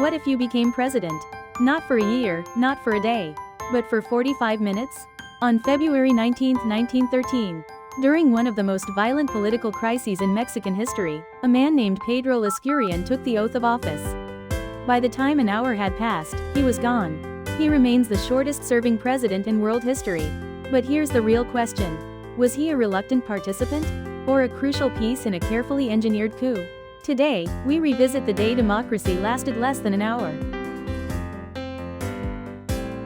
What if you became president? Not for a year, not for a day, but for 45 minutes? On February 19, 1913, during one of the most violent political crises in Mexican history, a man named Pedro Lascurain took the oath of office. By the time an hour had passed, he was gone. He remains the shortest-serving president in world history. But here's the real question. Was he a reluctant participant? Or a crucial piece in a carefully engineered coup? Today, we revisit the day democracy lasted less than an hour.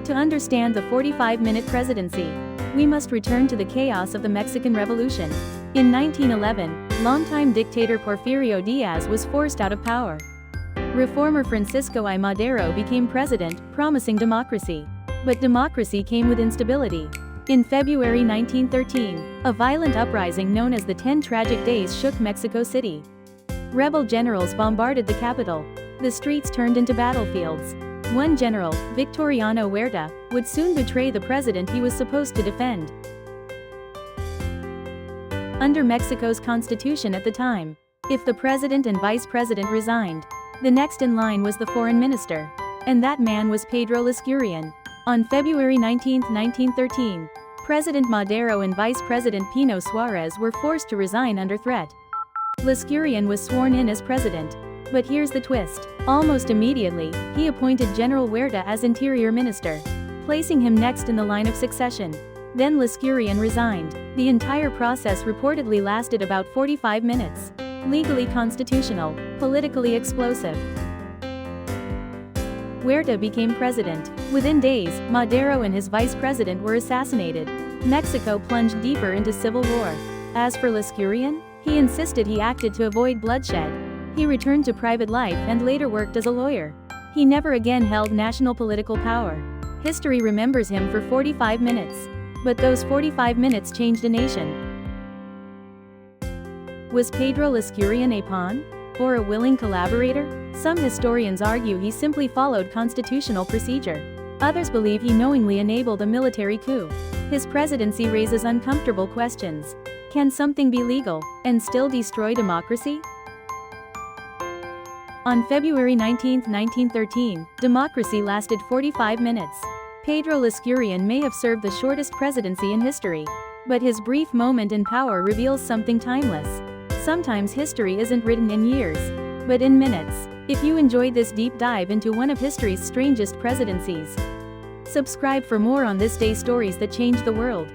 To understand the 45-minute presidency, we must return to the chaos of the Mexican Revolution. In 1911, longtime dictator Porfirio Diaz was forced out of power. Reformer Francisco I. Madero became president, promising democracy. But democracy came with instability. In February 1913, a violent uprising known as the 10 Tragic Days shook Mexico City. Rebel generals bombarded the capital. The streets turned into battlefields. One general, Victoriano Huerta, would soon betray the president he was supposed to defend. Under Mexico's constitution at the time, if the president and vice president resigned, the next in line was the foreign minister. And that man was Pedro Lascurain. On February 19, 1913, President Madero and Vice President Pino Suarez were forced to resign under threat. Lascurain was sworn in as president. But here's the twist. Almost immediately, he appointed General Huerta as interior minister, placing him next in the line of succession. Then Lascurain resigned. The entire process reportedly lasted about 45 minutes. Legally constitutional, politically explosive. Huerta became president. Within days, Madero and his vice president were assassinated. Mexico plunged deeper into civil war. As for Lascurain, he insisted he acted to avoid bloodshed. He returned to private life and later worked as a lawyer. He never again held national political power. History remembers him for 45 minutes. But those 45 minutes changed a nation. Was Pedro Lascurain a pawn? Or a willing collaborator? Some historians argue he simply followed constitutional procedure. Others believe he knowingly enabled a military coup. His presidency raises uncomfortable questions. Can something be legal and still destroy democracy? On February 19, 1913, democracy lasted 45 minutes. Pedro Lascurain may have served the shortest presidency in history. But his brief moment in power reveals something timeless. Sometimes history isn't written in years, but in minutes. If you enjoyed this deep dive into one of history's strangest presidencies, subscribe for more on this day stories that changed the world.